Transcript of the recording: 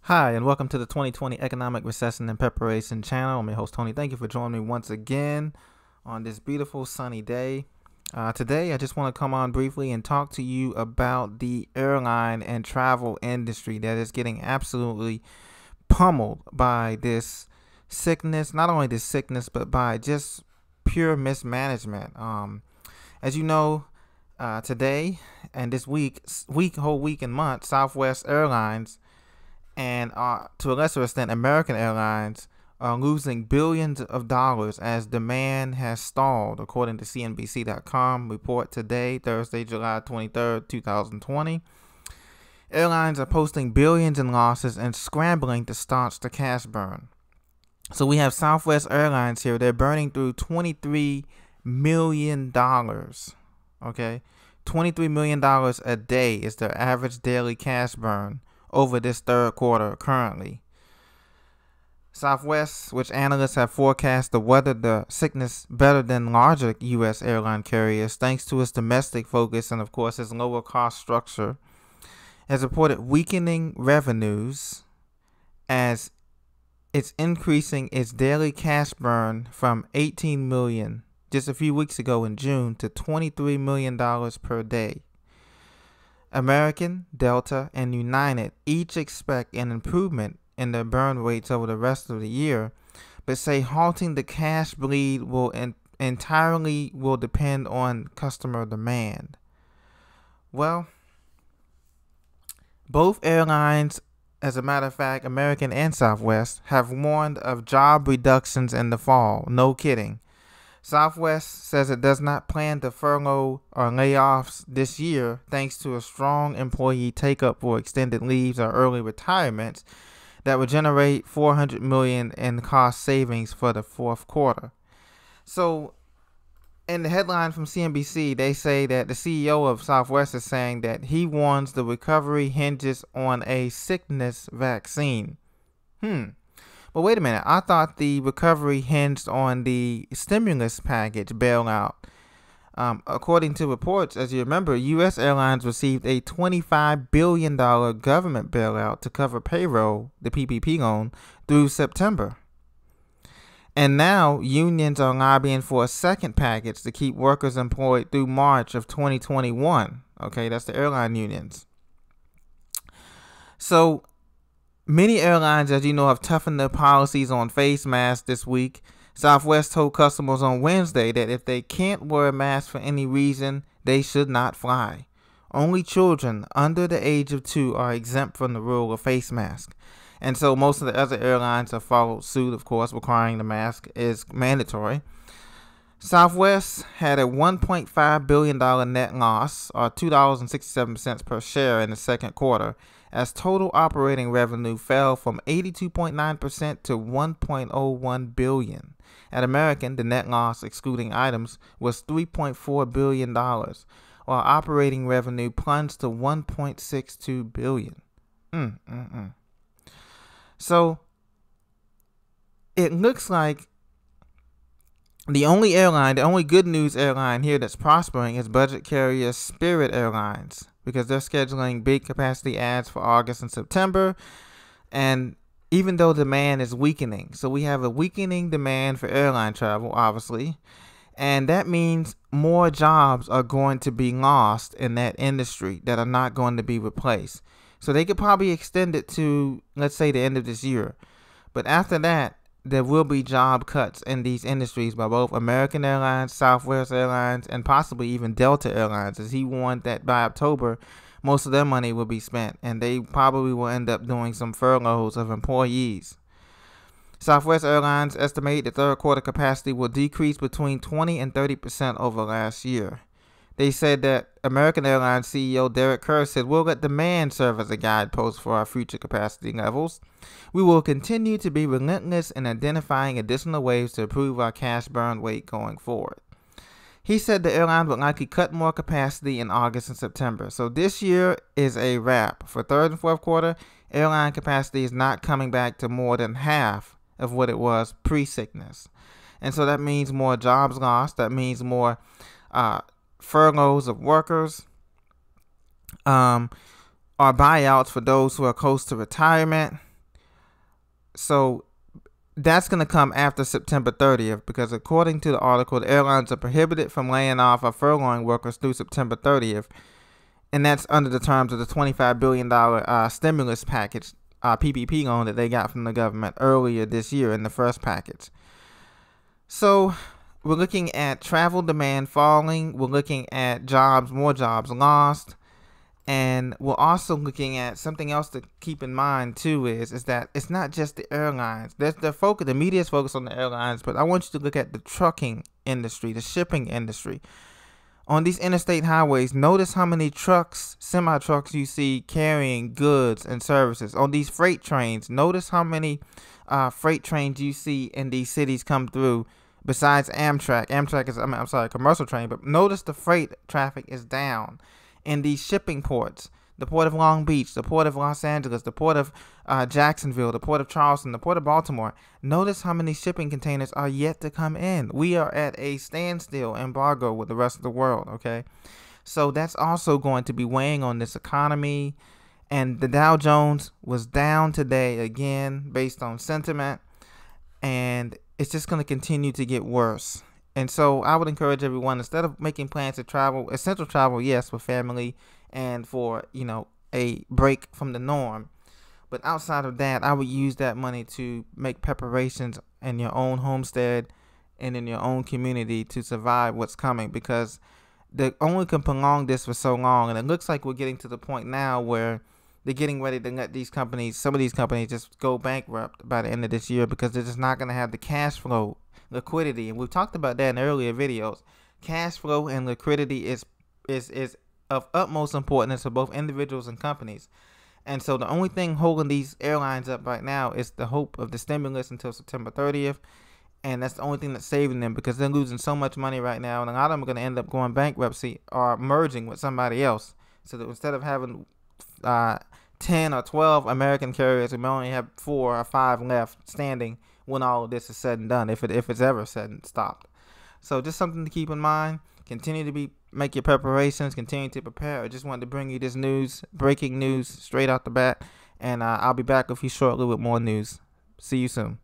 Hi, and welcome to the 2020 Economic Recession and Preparation channel. I'm your host, Tony. Thank you for joining me once again on this beautiful sunny day. Today, I just want to come on briefly and talk to you about the airline and travel industry that is getting absolutely pummeled by this sickness. Not only this sickness, but by just pure mismanagement. As you know, today and this whole week and month, Southwest Airlines and to a lesser extent American Airlines are losing billions of dollars as demand has stalled, according to CNBC.com report today, Thursday, July 23rd, 2020. Airlines are posting billions in losses and scrambling to staunch the cash burn. So we have Southwest Airlines here. They're burning through $23 million. Okay, $23 million a day is their average daily cash burn over this third quarter currently. Southwest, which analysts have forecast to weather the sickness better than larger U.S. airline carriers thanks to its domestic focus and, of course, its lower cost structure, has reported weakening revenues as it's increasing its daily cash burn from $18 million just a few weeks ago in June to $23 million per day. American, Delta, and United each expect an improvement in their burn rates over the rest of the year, but say halting the cash bleed will entirely depend on customer demand. Well, both airlines, as a matter of fact, American and Southwest, have warned of job reductions in the fall. No kidding. Southwest says it does not plan to furlough or layoffs this year thanks to a strong employee take-up for extended leaves or early retirements that would generate $400 million in cost savings for the fourth quarter. So in the headline from CNBC, they say that the CEO of Southwest is saying that he warns the recovery hinges on a sickness vaccine. But wait a minute, I thought the recovery hinged on the stimulus package bailout. According to reports, as you remember, U.S. Airlines received a $25 billion government bailout to cover payroll, the PPP loan, through September. And now unions are lobbying for a second package to keep workers employed through March of 2021. Okay, that's the airline unions. So many airlines, as you know, have toughened their policies on face masks this week. Southwest told customers on Wednesday that if they can't wear a mask for any reason, they should not fly. Only children under the age of 2 are exempt from the rule of face mask. And so most of the other airlines have followed suit, of course, requiring the mask is mandatory. Southwest had a $1.5 billion net loss, or $2.67 per share in the second quarter, as total operating revenue fell from 82.9% to $1.01 billion. At American, the net loss, excluding items, was $3.4 billion, while operating revenue plunged to $1.62 billion. So it looks like the only good news airline here that's prospering is budget carrier Spirit Airlines, because they're scheduling big capacity adds for August and September, and even though demand is weakening. So we have a weakening demand for airline travel, obviously, and that means more jobs are going to be lost in that industry that are not going to be replaced. So they could probably extend it to, let's say, the end of this year. But after that, there will be job cuts in these industries by both American Airlines, Southwest Airlines, and possibly even Delta Airlines, as he warned that by October, most of their money will be spent, and they probably will end up doing some furloughs of employees. Southwest Airlines estimate the third quarter capacity will decrease between 20 and 30% over last year. They said that American Airlines CEO Derek Kerr said, "We'll let demand serve as a guidepost for our future capacity levels. We will continue to be relentless in identifying additional ways to improve our cash burn rate going forward." He said the airline would likely cut more capacity in August and September. So this year is a wrap. For third and fourth quarter, airline capacity is not coming back to more than half of what it was pre-sickness. And so that means more jobs lost. That means more furloughs of workers, or buyouts for those who are close to retirement. So that's going to come after September 30th because according to the article, the airlines are prohibited from laying off or furloughing workers through September 30th. And that's under the terms of the $25 billion stimulus package, PPP loan that they got from the government earlier this year in the first package. So we're looking at travel demand falling. We're looking at more jobs lost. And we're also looking at something else to keep in mind too is that it's not just the airlines. The media is focused on the airlines, but I want you to look at the trucking industry, the shipping industry. On these interstate highways, notice how many trucks, semi-trucks you see carrying goods and services. On these freight trains, notice how many freight trains you see in these cities come through besides Amtrak. Amtrak is, commercial train, but notice the freight traffic is down in these shipping ports. The Port of Long Beach, the Port of Los Angeles, the Port of Jacksonville, the Port of Charleston, the Port of Baltimore. Notice how many shipping containers are yet to come in. We are at a standstill embargo with the rest of the world, okay? So that's also going to be weighing on this economy. And the Dow Jones was down today again based on sentiment. And it's just going to continue to get worse. And so I would encourage everyone, instead of making plans to travel, essential travel, yes, for family and for, a break from the norm. But outside of that, I would use that money to make preparations in your own homestead and in your own community to survive what's coming, because they only can prolong this for so long. And it looks like we're getting to the point now where they're getting ready to let some of these companies just go bankrupt by the end of this year because they're just not going to have the cash flow, liquidity. And we've talked about that in earlier videos. Cash flow and liquidity is of utmost importance for both individuals and companies. And so the only thing holding these airlines up right now is the hope of the stimulus until September 30th. And that's the only thing that's saving them, because they're losing so much money right now. And a lot of them are going to end up going bankruptcy or merging with somebody else. So that instead of having 10 or 12 American carriers, we may only have 4 or 5 left standing when all of this is said and done, if it's ever said and stopped. So just something to keep in mind. Continue to make your preparations. Continue to prepare. I just wanted to bring you this breaking news straight out the bat. And I'll be back with you shortly with more news. See you soon.